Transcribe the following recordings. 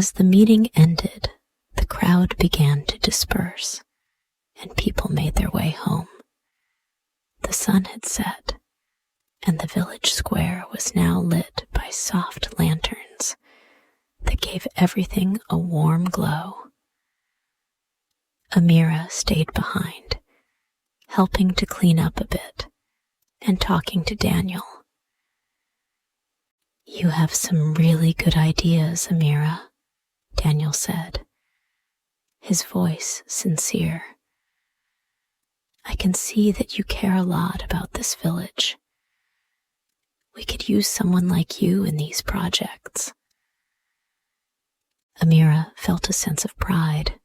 As the meeting ended, the crowd began to disperse, and people made their way home. The sun had set, and the village square was now lit by soft lanterns that gave everything a warm glow. Amira stayed behind, helping to clean up a bit and talking to Daniel. "You have some really good ideas, Amira," Daniel said, his voice sincere. "I can see that you care a lot about this village. We could use someone like you in these projects." Amira felt a sense of pride,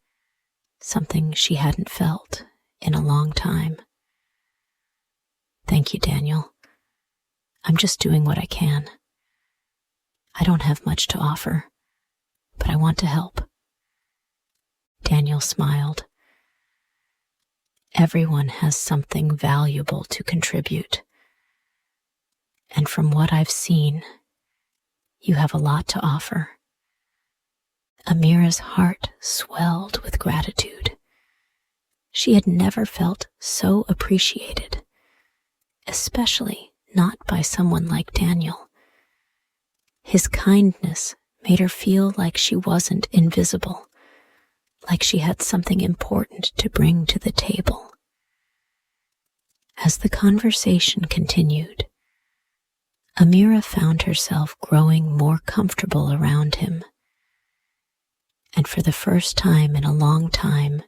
something she hadn't felt in a long time. "Thank you, Daniel. I'm just doing what I can. I don't have much to offer, but I want to help." Daniel smiled. "Everyone has something valuable to contribute. And from what I've seen, you have a lot to offer." Amira's heart swelled with gratitude. She had never felt so appreciated, especially not by someone like Daniel. His kindness made her feel like she wasn't invisible, like she had something important to bring to the table. As the conversation continued, Amira found herself growing more comfortable around him. And for the first time in a long time,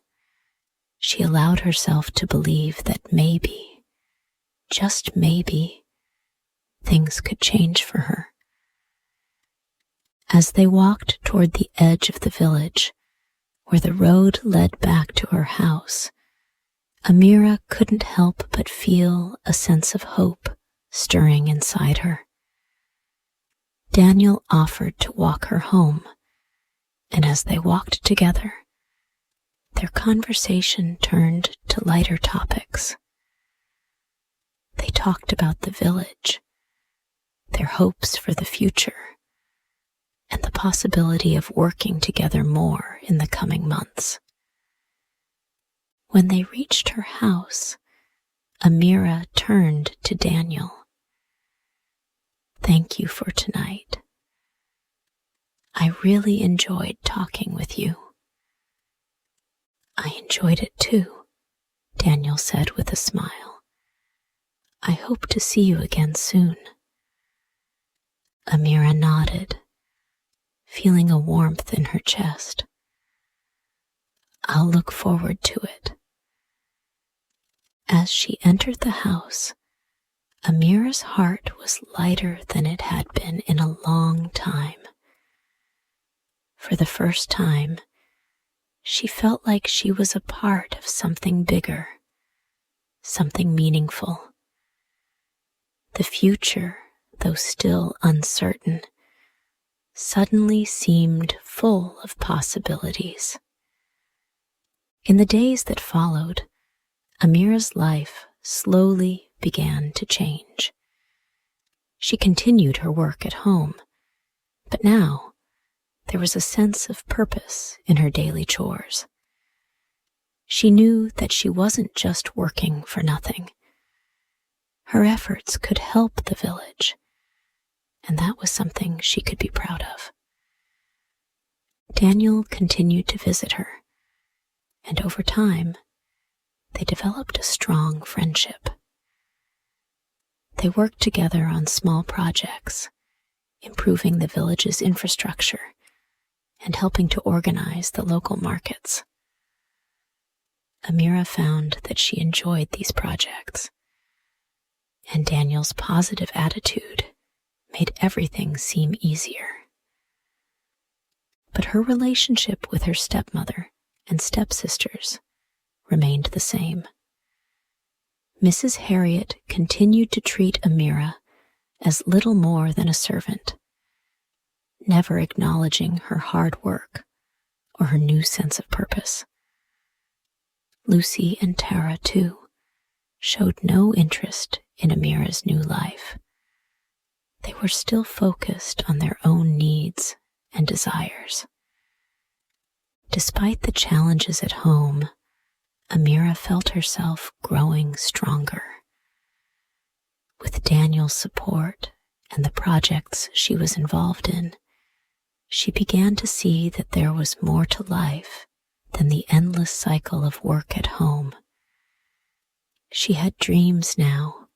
she allowed herself to believe that maybe, just maybe, things could change for her. As they walked toward the edge of the village, where the road led back to her house, Amira couldn't help but feel a sense of hope stirring inside her. Daniel offered to walk her home, and as they walked together, their conversation turned to lighter topics. They talked about the village, their hopes for the future, and the possibility of working together more in the coming months. When they reached her house, Amira turned to Daniel. "Thank you for tonight. I really enjoyed talking with you." "I enjoyed it too," Daniel said with a smile. "I hope to see you again soon." Amira nodded, feeling a warmth in her chest. "I'll look forward to it." As she entered the house, Amira's heart was lighter than it had been in a long time. For the first time, she felt like she was a part of something bigger, something meaningful. The future, though still uncertain, suddenly seemed full of possibilities. In the days that followed, Amira's life slowly began to change. She continued her work at home, but now there was a sense of purpose in her daily chores. She knew that she wasn't just working for nothing. Her efforts could help the village, and that was something she could be proud of. Daniel continued to visit her, and over time, they developed a strong friendship. They worked together on small projects, improving the village's infrastructure and helping to organize the local markets. Amira found that she enjoyed these projects, and Daniel's positive attitude made everything seem easier. But her relationship with her stepmother and stepsisters remained the same. Mrs. Harriet continued to treat Amira as little more than a servant, never acknowledging her hard work or her new sense of purpose. Lucy and Tara, too, showed no interest in Amira's new life. They were still focused on their own needs and desires. Despite the challenges at home, Amira felt herself growing stronger. With Daniel's support and the projects she was involved in, she began to see that there was more to life than the endless cycle of work at home. She had dreams now,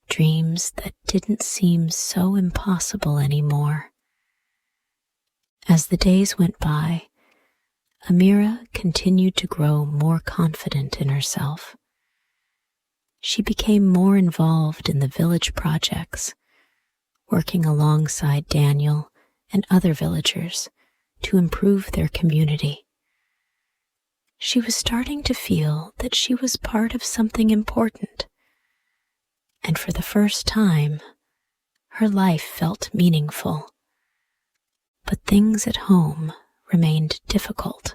dreams that didn't seem so impossible anymore. As the days went by, Amira continued to grow more confident in herself. She became more involved in the village projects, working alongside Daniel and other villagers to improve their community. She was starting to feel that she was part of something important, and for the first time, her life felt meaningful. But things at home remained difficult.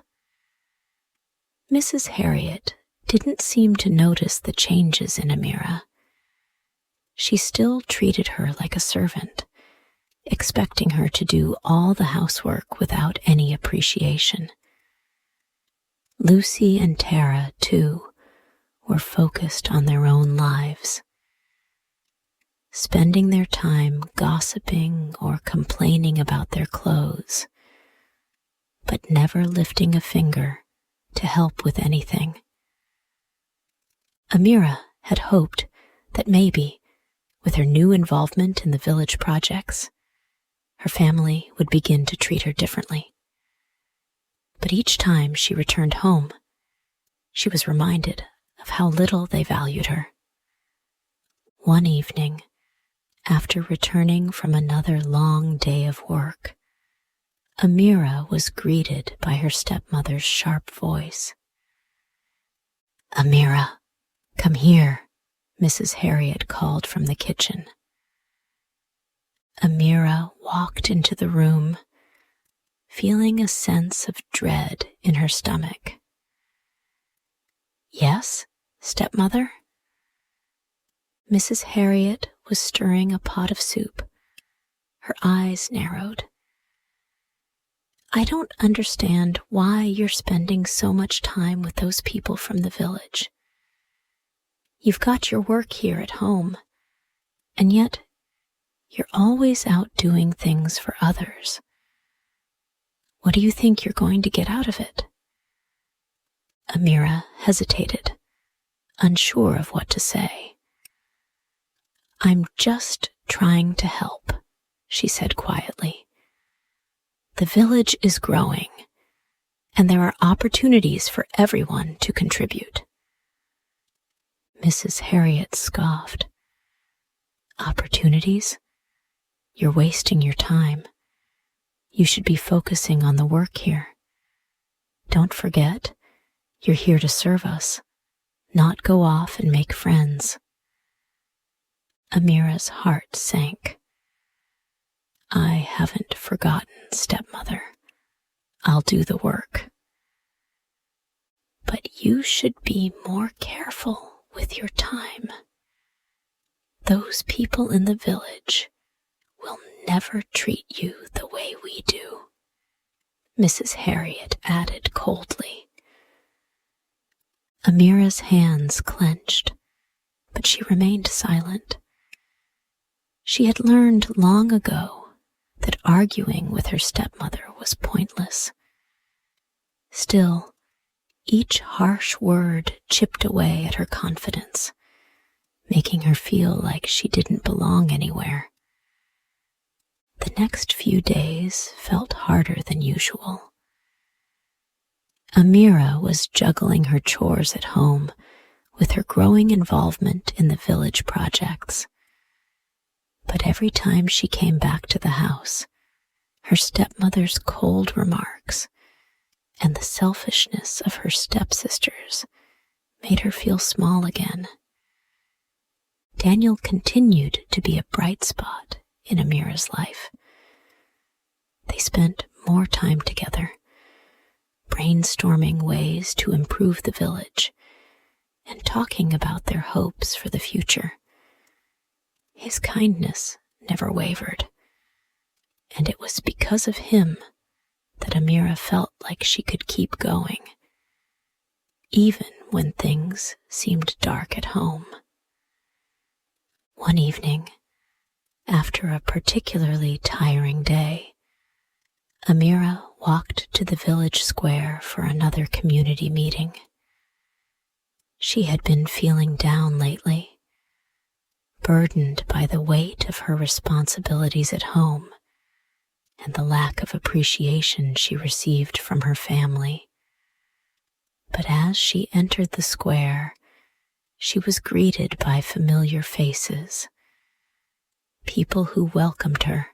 Mrs. Harriet didn't seem to notice the changes in Amira. She still treated her like a servant, expecting her to do all the housework without any appreciation. Lucy and Tara, too, were focused on their own lives, spending their time gossiping or complaining about their clothes, but never lifting a finger to help with anything. Amira had hoped that maybe, with her new involvement in the village projects, her family would begin to treat her differently. But each time she returned home, she was reminded of how little they valued her. One evening, after returning from another long day of work, Amira was greeted by her stepmother's sharp voice. "Amira, come here," Mrs. Harriet called from the kitchen. Amira walked into the room, feeling a sense of dread in her stomach. "Yes, stepmother?" Mrs. Harriet was stirring a pot of soup. Her eyes narrowed. "I don't understand why you're spending so much time with those people from the village. You've got your work here at home, and yet you're always out doing things for others. What do you think you're going to get out of it?" Amira hesitated, unsure of what to say. "I'm just trying to help," she said quietly. "The village is growing, and there are opportunities for everyone to contribute." Mrs. Harriet scoffed. "Opportunities? You're wasting your time. You should be focusing on the work here. Don't forget, you're here to serve us, not go off and make friends." Amira's heart sank. "I haven't forgotten, stepmother. I'll do the work. But you should be more careful with your time. Those people in the village will never treat you the way we do," Mrs. Harriet added coldly. Amira's hands clenched, but she remained silent. She had learned long ago that arguing with her stepmother was pointless. Still, each harsh word chipped away at her confidence, making her feel like she didn't belong anywhere. The next few days felt harder than usual. Amira was juggling her chores at home with her growing involvement in the village projects. But every time she came back to the house, her stepmother's cold remarks and the selfishness of her stepsisters made her feel small again. Daniel continued to be a bright spot in Amira's life. They spent more time together, brainstorming ways to improve the village and talking about their hopes for the future. His kindness never wavered, and it was because of him that Amira felt like she could keep going, even when things seemed dark at home. One evening, after a particularly tiring day, Amira walked to the village square for another community meeting. She had been feeling down lately, burdened by the weight of her responsibilities at home and the lack of appreciation she received from her family. But as she entered the square, she was greeted by familiar faces, people who welcomed her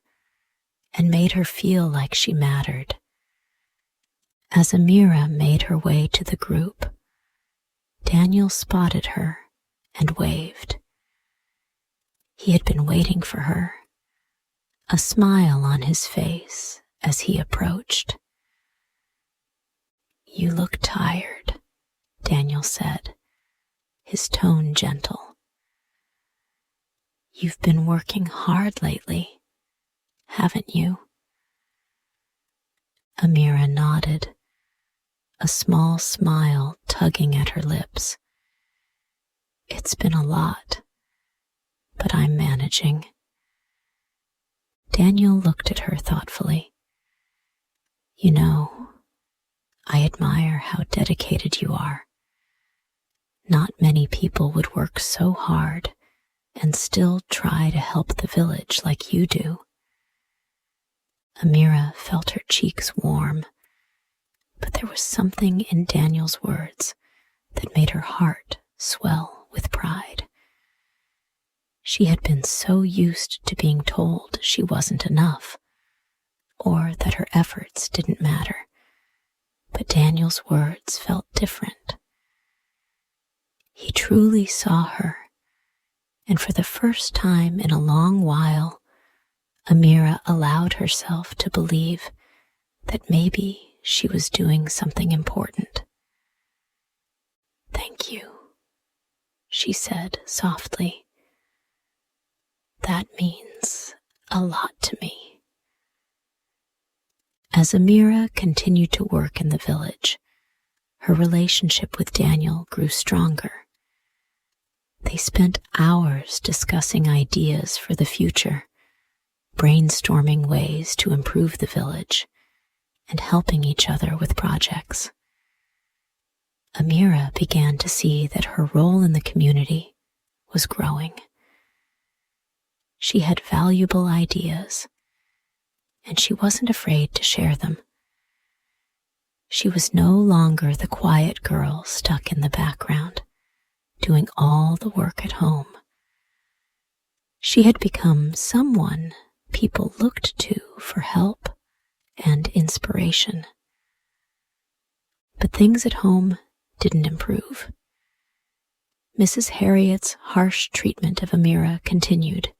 and made her feel like she mattered. As Amira made her way to the group, Daniel spotted her and waved. He had been waiting for her, a smile on his face as he approached. "You look tired," Daniel said, his tone gentle. "You've been working hard lately, haven't you?" Amira nodded, a small smile tugging at her lips. "It's been a lot, but I'm managing." Daniel looked at her thoughtfully. "You know, I admire how dedicated you are. Not many people would work so hard and still try to help the village like you do." Amira felt her cheeks warm, but there was something in Daniel's words that made her heart swell with pride. She had been so used to being told she wasn't enough, or that her efforts didn't matter, but Daniel's words felt different. He truly saw her, and for the first time in a long while, Amira allowed herself to believe that maybe she was doing something important. "Thank you," she said softly. "That means a lot to me." As Amira continued to work in the village, her relationship with Daniel grew stronger. They spent hours discussing ideas for the future, brainstorming ways to improve the village, and helping each other with projects. Amira began to see that her role in the community was growing. She had valuable ideas, and she wasn't afraid to share them. She was no longer the quiet girl stuck in the background, doing all the work at home. She had become someone people looked to for help and inspiration. But things at home didn't improve. Mrs. Harriet's harsh treatment of Amira continued,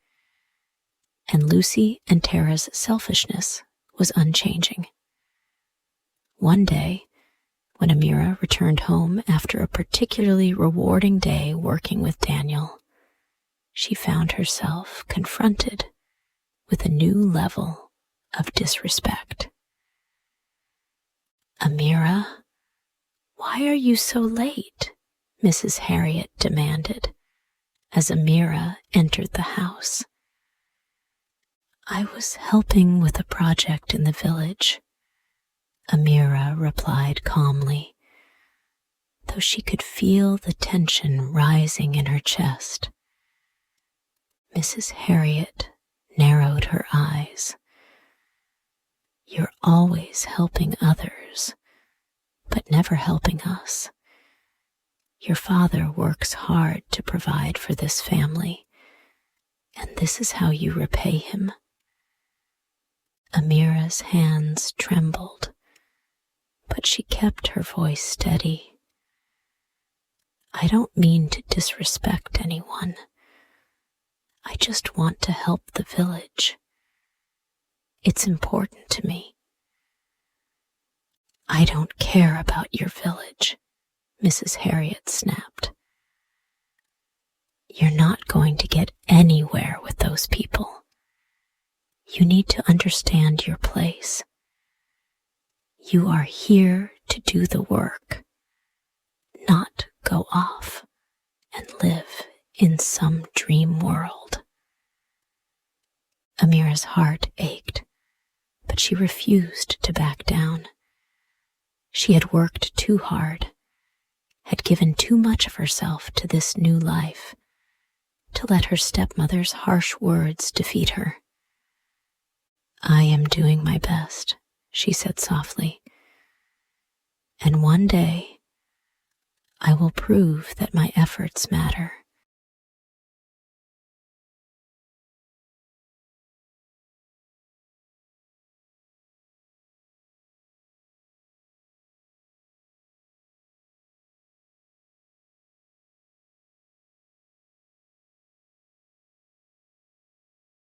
and Lucy and Tara's selfishness was unchanging. One day, when Amira returned home after a particularly rewarding day working with Daniel, she found herself confronted with a new level of disrespect. "Amira, why are you so late?" Mrs. Harriet demanded as Amira entered the house. "I was helping with a project in the village," Amira replied calmly, though she could feel the tension rising in her chest. Mrs. Harriet narrowed her eyes. "You're always helping others, but never helping us. Your father works hard to provide for this family, and this is how you repay him." Amira's hands trembled, but she kept her voice steady. "I don't mean to disrespect anyone. I just want to help the village. It's important to me." "I don't care about your village," Mrs. Harriet snapped. "You're not going to get anywhere with those people. You need to understand your place. You are here to do the work, not go off and live in some dream world. Amira's heart ached, but she refused to back down. She had worked too hard, had given too much of herself to this new life, to let her stepmother's harsh words defeat her. I am doing my best, she said softly, and one day I will prove that my efforts matter.